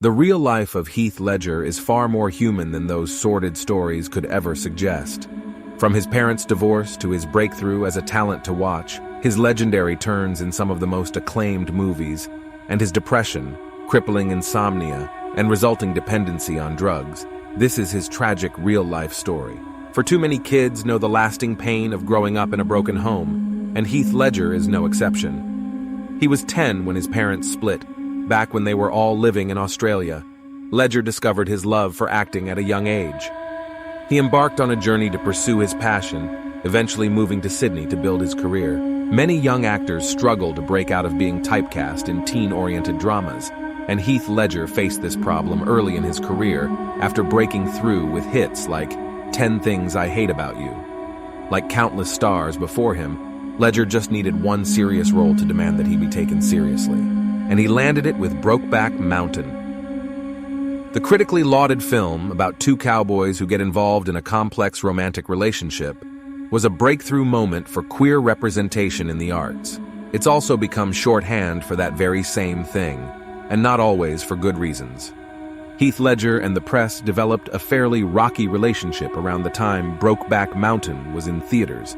The real life of Heath Ledger is far more human than those sordid stories could ever suggest. From his parents' divorce to his breakthrough as a talent to watch, his legendary turns in some of the most acclaimed movies, and his depression, crippling insomnia, and resulting dependency on drugs, this is his tragic real-life story. For too many kids know the lasting pain of growing up in a broken home, and Heath Ledger is no exception. He was 10 when his parents split, back when they were all living in Australia. Ledger discovered his love for acting at a young age. He embarked on a journey to pursue his passion, eventually moving to Sydney to build his career. Many young actors struggle to break out of being typecast in teen-oriented dramas, and Heath Ledger faced this problem early in his career after breaking through with hits like 10 Things I Hate About You. Like countless stars before him, Ledger just needed one serious role to demand that he be taken seriously, and he landed it with Brokeback Mountain. The critically lauded film about two cowboys who get involved in a complex romantic relationship was a breakthrough moment for queer representation in the arts. It's also become shorthand for that very same thing, and not always for good reasons. Heath Ledger and the press developed a fairly rocky relationship around the time Brokeback Mountain was in theaters.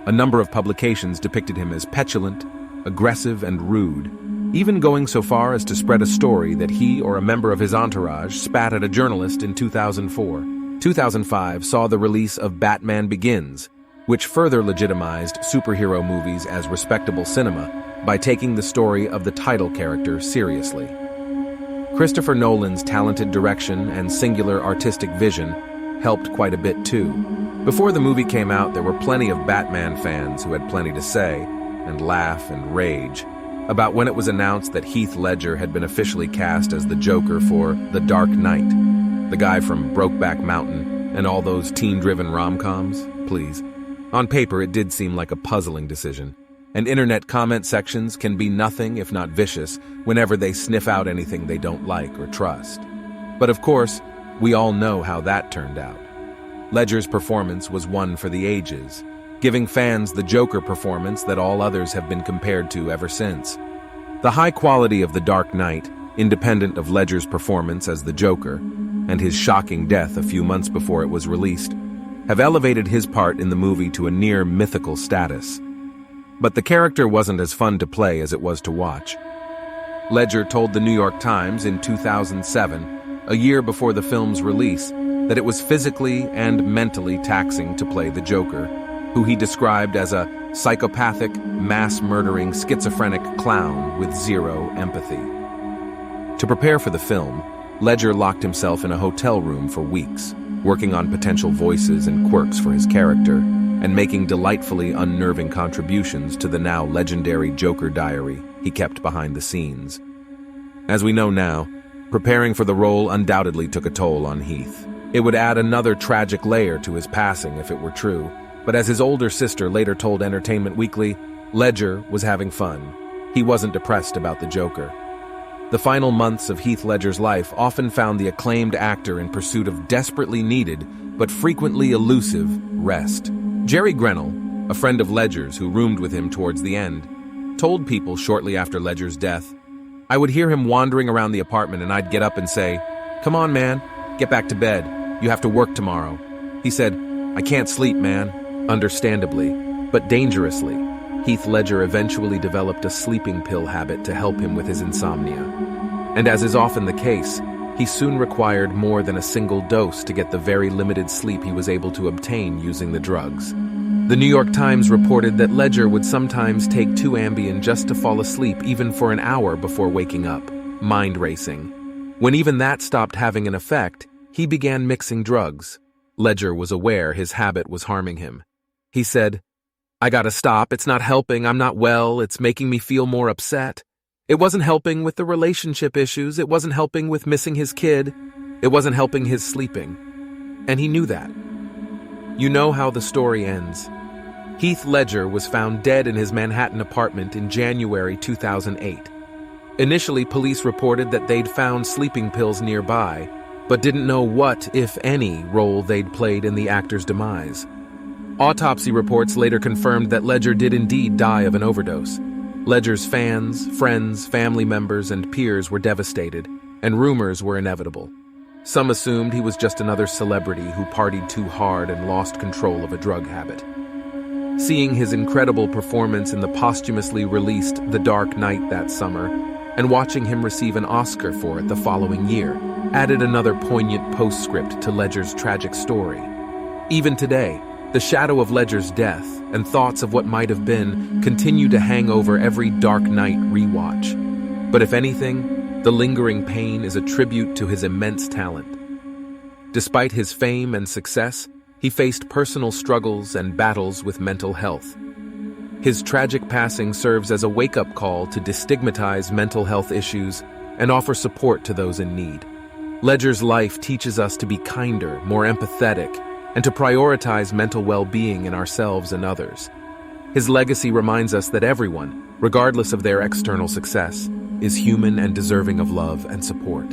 A number of publications depicted him as petulant, aggressive, and rude, even going so far as to spread a story that he or a member of his entourage spat at a journalist in 2004. 2005 saw the release of Batman Begins, which further legitimized superhero movies as respectable cinema by taking the story of the title character seriously. Christopher Nolan's talented direction and singular artistic vision helped quite a bit too. Before the movie came out, there were plenty of Batman fans who had plenty to say, and laugh and rage, about when it was announced that Heath Ledger had been officially cast as the Joker for TheDarkKnight, the guy from Brokeback Mountain and all those teen-driven rom-coms, please. On paper, it did seem like a puzzling decision, and internet comment sections can be nothing if not vicious whenever they sniff out anything they don't like or trust. But of course, we all know how that turned out. Ledger's performance was one for the ages, giving fans the Joker performance that all others have been compared to ever since. The high quality of The Dark Knight, independent of Ledger's performance as the Joker, and his shocking death a few months before it was released, have elevated his part in the movie to a near mythical status. But the character wasn't as fun to play as it was to watch. Ledger told the New York Times in 2007, a year before the film's release, that it was physically and mentally taxing to play the Joker, who he described as a psychopathic, mass-murdering, schizophrenic clown with zero empathy. To prepare for the film, Ledger locked himself in a hotel room for weeks, working on potential voices and quirks for his character, and making delightfully unnerving contributions to the now legendary Joker diary he kept behind the scenes. As we know now, preparing for the role undoubtedly took a toll on Heath. It would add another tragic layer to his passing if it were true, but as his older sister later told Entertainment Weekly, Ledger was having fun. He wasn't depressed about the Joker. The final months of Heath Ledger's life often found the acclaimed actor in pursuit of desperately needed, but frequently elusive, rest. Jerry Grenell, a friend of Ledger's who roomed with him towards the end, told people shortly after Ledger's death, "I would hear him wandering around the apartment and I'd get up and say, 'Come on, man, get back to bed. You have to work tomorrow.' He said, 'I can't sleep, man.' Understandably, but dangerously, Heath Ledger eventually developed a sleeping pill habit to help him with his insomnia. And as is often the case, he soon required more than a single dose to get the very limited sleep he was able to obtain using the drugs. The New York Times reported that Ledger would sometimes take 2 Ambien just to fall asleep even for an hour before waking up, mind racing. When even that stopped having an effect, he began mixing drugs. Ledger was aware his habit was harming him. He said, "I gotta stop, it's not helping, I'm not well, it's making me feel more upset. It wasn't helping with the relationship issues, it wasn't helping with missing his kid, it wasn't helping his sleeping." And he knew that. You know how the story ends. Heath Ledger was found dead in his Manhattan apartment in January 2008. Initially, police reported that they'd found sleeping pills nearby, but didn't know what, if any, role they'd played in the actor's demise. Autopsy reports later confirmed that Ledger did indeed die of an overdose. Ledger's fans, friends, family members, and peers were devastated, and rumors were inevitable. Some assumed he was just another celebrity who partied too hard and lost control of a drug habit. Seeing his incredible performance in the posthumously released The Dark Knight that summer, and watching him receive an Oscar for it the following year, added another poignant postscript to Ledger's tragic story. Even today, the shadow of Ledger's death and thoughts of what might have been continue to hang over every Dark Knight rewatch. But if anything, the lingering pain is a tribute to his immense talent. Despite his fame and success, he faced personal struggles and battles with mental health. His tragic passing serves as a wake-up call to destigmatize mental health issues and offer support to those in need. Ledger's life teaches us to be kinder, more empathetic, and to prioritize mental well-being in ourselves and others. His legacy reminds us that everyone, regardless of their external success, is human and deserving of love and support.